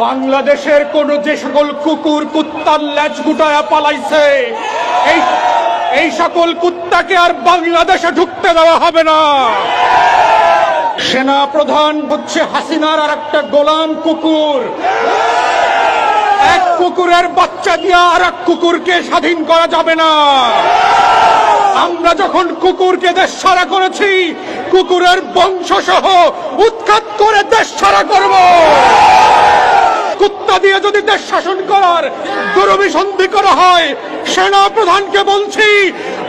বাংলাদেশের কোন যে সকল কুকুর কুত্তার লেজ গুটায়া পালাইছে এই সকল কুত্তাকে আর বাংলাদেশে ঢুকতে দেওয়া হবে না। সেনা প্রধান হচ্ছে হাসিনার আর একটা গোলাম কুকুর। এক কুকুরের বাচ্চা দিয়ে আর এক কুকুরকে স্বাধীন করা যাবে না। আমরা যখন কুকুরকে দেশ ছাড়া করেছি, কুকুরের বংশ সহ উৎখাত করে দেশ ছাড়া করব। কুত্তা দিয়ে যদি দেশ শাসন করার দুরভিসন্ধি করা হয়, সেনা প্রধানকে বলছি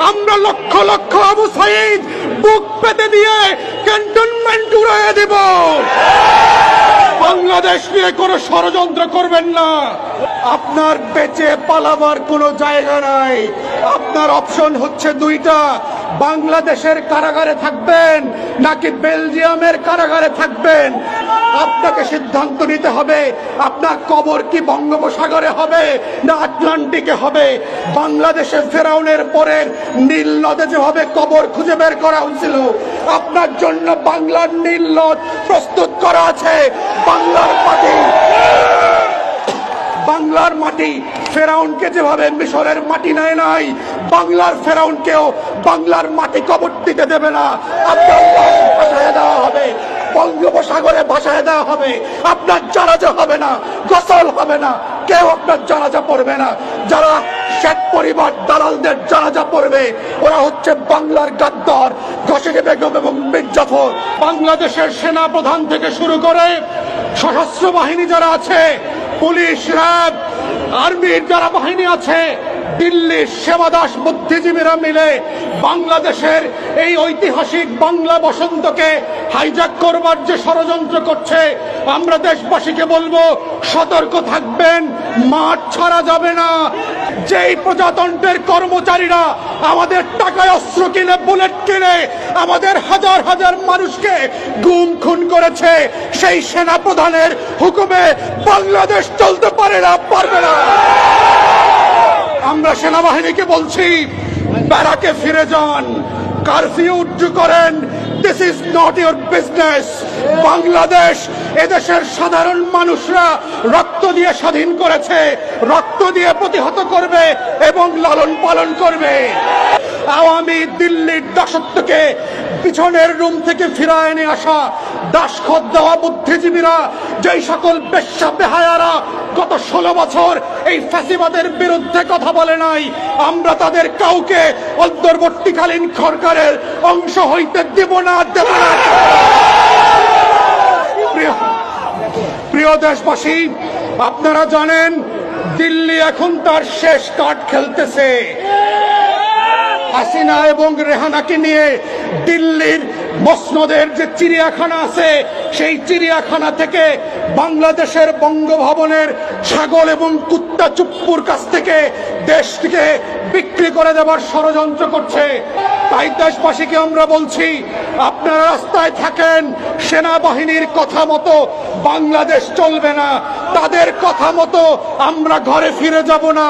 আমরা লক্ষ লক্ষ আবু সাঈদ বুক পেতে দিয়ে ক্যান্টনমেন্ট উড়িয়ে দেব। বাংলাদেশ নিয়ে কোনো ষড়যন্ত্র করবেন না। আপনার বেঁচে পালাবার কোনো জায়গা নাই। আপনার অপশন হচ্ছে দুইটা, বাংলাদেশের কারাগারে থাকবেন নাকি বেলজিয়ামের কারাগারে থাকবেন। আপনাকে সিদ্ধান্ত নিতে হবে আপনার কবর কি বঙ্গোপসাগরে হবে না আটলান্টিকে হবে। বাংলাদেশের ফেরাউনের পরে নীল নদে যেভাবে কবর খুঁজে বের করা হয়েছিল, আপনার জন্য বাংলার নীল নদ প্রস্তুত করা আছে। বাংলার মাটি ফেরাউনকে যেভাবে মিশরের মাটি নেয় নাই, বাংলার ফেরাউনকেও বাংলার মাটি কবর দিতে দেবে না। আপনার ভাসায় দেওয়া হবে, বঙ্গোপসাগরে ভাসায় দেওয়া হবে। আপনার জানাজা হবে না, গোসল হবে না, কেউ আপনার জানাজা পড়বে না। যারা শেখ পরিবার দালালদের জানাজা পড়বে, ওরা হচ্ছে বাংলার গাদ্দার ঘসেটি বেগম এবং মীর জাফর। বাংলাদেশের সেনা প্রধান থেকে শুরু করে সশস্ত্র বাহিনী যারা আছে, পুলিশ, র্যাব, আর্মির যারা বাহিনী আছে, দিল্লির সেবাদাস বুদ্ধিজীবীরা মিলে বাংলাদেশের এই ঐতিহাসিক বাংলা বসন্তকে হাইজ্যাক করবার যে ষড়যন্ত্র করছে, আমরা দেশবাসীকে বলবো সতর্ক থাকবেন, মাঠ ছাড়া যাবে না। যেই প্রজাতন্ত্রের কর্মচারীরা আমাদের টাকায় অস্ত্র কিনে, বুলেট কিনে আমাদের হাজার হাজার মানুষকে গুম খুন করেছে, সেই সেনা প্রধানের হুকুমে বাংলাদেশ চলতে পারে না, পারবে না। আমরা সেনাবাহিনীকে বলছি ব্যারাকে ফিরে যান, কারফিউ উজ্জু করেন। This is not your business. Bangladesh এদেশের সাধারণ মানুষরা রক্ত দিয়ে স্বাধীন করেছে, রক্ত দিয়ে প্রতিহত করবে এবং লালন পালন করবে। আওয়ামী দিল্লির দাসত্বকে পিছনের রুম থেকে ফিরায় এনে আসা দাসখত দেওয়া বুদ্ধিজীবীরা, যেই সকল বেশ্যা বেহায়ারা গত 16 বছর এই ফ্যাসিবাদের বিরুদ্ধে কথা বলে নাই, আমরা তাদের কাউকে অন্তর্বর্তীকালীন সরকারের অংশ হইতে দেব না, দেব না। প্রিয় দেশবাসী, আপনারা জানেন দিল্লি এখন তার শেষ কার্ড খেলতেছে। হাসিনা এবং রেহানাকে নিয়ে দিল্লির মসনদের যে চিড়িয়াখানা আছে, সেই চিড়িয়াখানা থেকে বাংলাদেশের বঙ্গভবনের ছাগল এবং কুত্তা চুপ্পুর কাছ থেকে দেশকে বিক্রি করে দেওয়ার ষড়যন্ত্র করছে। তাই দেশবাসীকে আমরা বলছি, আপনারা রাস্তায় থাকেন, সেনাবাহিনীর কথা মতো বাংলাদেশ চলবে না, তাদের কথা মতো আমরা ঘরে ফিরে যাব না।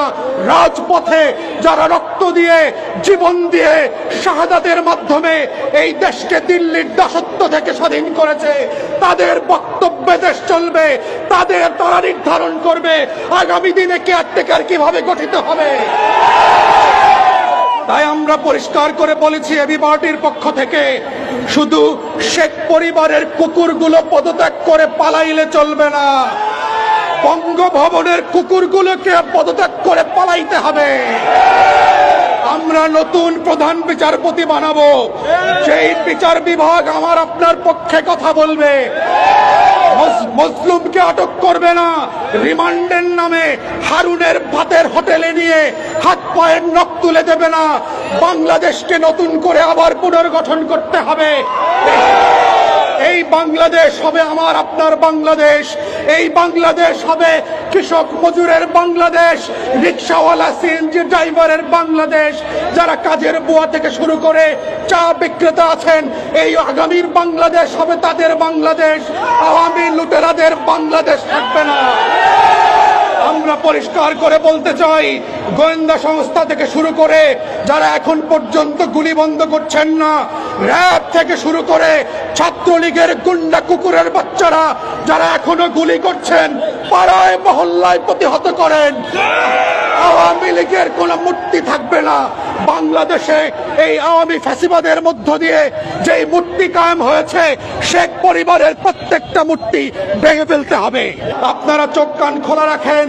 রাজপথে যারা রক্ত দিয়ে, জীবন দিয়ে, শাহাদাতের মাধ্যমে এই দেশকে দিল্লির দাসত্ব থেকে স্বাধীন করেছে, তাদের বক্তব্যে দেশ চলবে, তারা নির্ধারণ করবে আগামী দিনে কেয়ারটেকার কিভাবে গঠিত হবে। তাই আমরা পরিষ্কার করে বলেছি এবি পার্টির পক্ষ থেকে, শুধু শেখ পরিবারের কুকুরগুলো পদত্যাগ করে পালাইলে চলবে না, বঙ্গভবনের কুকুরগুলোকে পদত্যাগ করে পালাইতে হবে। আমরা নতুন প্রধান বিচারপতি বানাবো, সেই বিচার বিভাগ আমার আপনার পক্ষে কথা বলবে। মজলুমকে আটক করবে না, রিমান্ডের নামে হারুনের ভাতের হোটেলে নিয়ে হাত পায়ের নখ তুলে দেবে না। বাংলাদেশকে নতুন করে আবার পুনর্গঠন করতে হবে। এই বাংলাদেশ হবে আমার আপনার বাংলাদেশ। এই বাংলাদেশ হবে কৃষক মজুরের বাংলাদেশ, রিক্সাওয়ালা সিএনজি ড্রাইভারের বাংলাদেশ, যারা কাজের বুয়া থেকে শুরু করে চা বিক্রেতা আছেন, এই আগামীর বাংলাদেশ হবে তাদের বাংলাদেশ। আওয়ামী লুটেরাদের বাংলাদেশ থাকবে না। আমরা পরিষ্কার করে বলতে চাই, গোয়েন্দা সংস্থা থেকে শুরু করে যারা এখন পর্যন্ত গুলি বন্ধ করছেন না, র‍্যাব থেকে শুরু করে ছাত্রলীগের গুন্ডা কুকুরের বাচ্চারা যারা এখনো গুলি করছেন, পাড়ায় মহল্লায় প্রতিহত করেন, আওয়ামী লীগের কোন মূর্তি থাকবে না বাংলাদেশে। এই আওয়ামী ফ্যাসিবাদের মধ্য দিয়ে যে মূর্তি কায়েম হয়েছে, শেখ পরিবারের প্রত্যেকটা মূর্তি ভেঙে ফেলতে হবে। আপনারা চোখ কান খোলা রাখেন।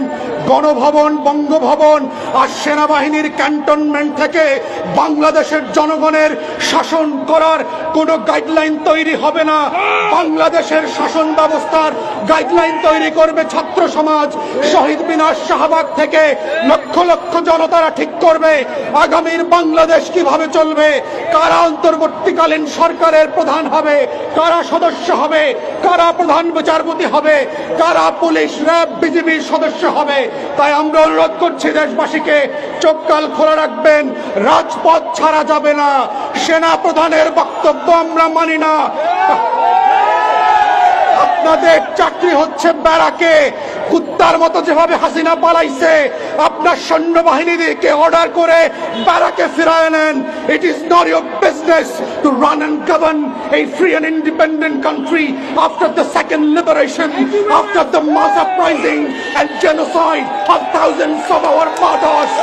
গণভবন, বঙ্গভবন আর সেনাবাহিনীর ক্যান্টনমেন্ট থেকে বাংলাদেশের জনগণের শাসন করার কোনো গাইডলাইন তৈরি হবে না। বাংলাদেশের শাসন ব্যবস্থার গাইডলাইন তৈরি করবে ছাত্র সমাজ। শহীদ মিনার, শাহবাগ থেকে লক্ষ লক্ষ জনতারা ঠিক করবে আগামীর বাংলাদেশ কিভাবে চলবে, কারা অন্তর্বর্তীকালীন সরকারের প্রধান হবে, কারা সদস্য হবে, কারা প্রধান বিচারপতি হবে, কারা পুলিশ, র‍্যাব, বিজিবির সদস্য হবে। তাই আমরা অনুরোধ করছি দেশবাসীকে, চোখ কান খোলা রাখবেন। রাজপথ ছাড়া যাবে না। সেনা প্রধানের বক্তব্য আমরা মানি না। আপনাদের চাকরি হচ্ছে ব্যারাকে। কুত্তার মতো যেভাবে হাসিনা পালাইছে, আপনার সৈন্যবাহিনীকে অর্ডার করে ব্যারাকে ফিরায় নেন। It is not your business to run and govern a free and independent country after the second liberation, after the mass uprising and genocide of thousands of our martyrs.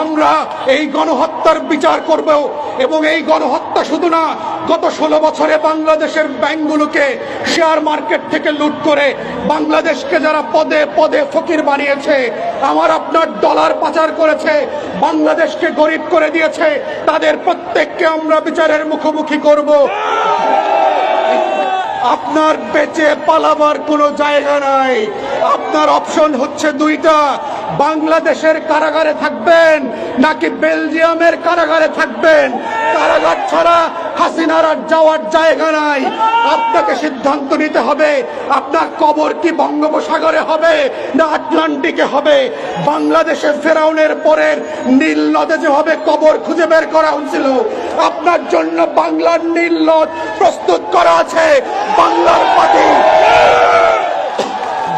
আমরা এই গণহত্যার বিচার করব, এবং এই গণহত্যা শুধু না, গত 16 বছরে বাংলাদেশের ব্যাংকগুলোকে শেয়ার মার্কেট থেকে লুট করে বাংলাদেশকে যারা পদে পদে ফকির বানিয়েছে, আমার আপনার ডলার পাচার করেছে, বাংলাদেশকে গরিব করে দিয়েছে, তাদের প্রত্যেককে আমরা বিচারের মুখোমুখি করব। আপনার বেঁচে পালাবার কোনো জায়গা নাই। আপনার অপশন হচ্ছে দুইটা, বাংলাদেশের কারাগারে থাকবেন নাকি বেলজিয়ামের কারাগারে থাকবেন। কারাগার ছাড়া হাসিনার আর যাওয়ার জায়গা নাই। আপনাকে সিদ্ধান্ত নিতে হবে, আপনার কবর কি বঙ্গোপসাগরে হবে না আটলান্টিকে হবে। বাংলাদেশে ফেরাউনের পরের নীল নদে যেভাবে কবর খুঁজে বের করা হয়েছিল, আপনার জন্য বাংলার নীল নদ প্রস্তুত করা আছে।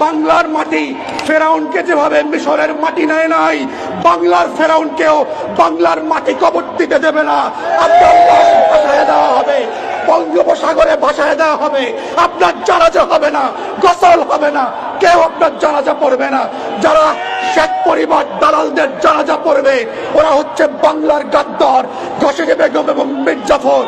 বাংলার মাটি ফেরাউনকে যেভাবে মিশরের মাটি নেয় নাই, বাংলার ফেরাউনকেও বাংলার মাটি কবর দিতে দেবে না। ভাসায় দেওয়া হবে, বঙ্গোপসাগরে ভাসায় দেওয়া হবে। আপনার জানাজা হবে না, গোসল হবে না, কেউ আপনার জানাজা পড়বে না। যারা শেখ পরিবার দালালদের জানাজা পড়বে, ওরা হচ্ছে বাংলার গাদ্দার, ঘসেকে বেগম এবং মীর জাফর।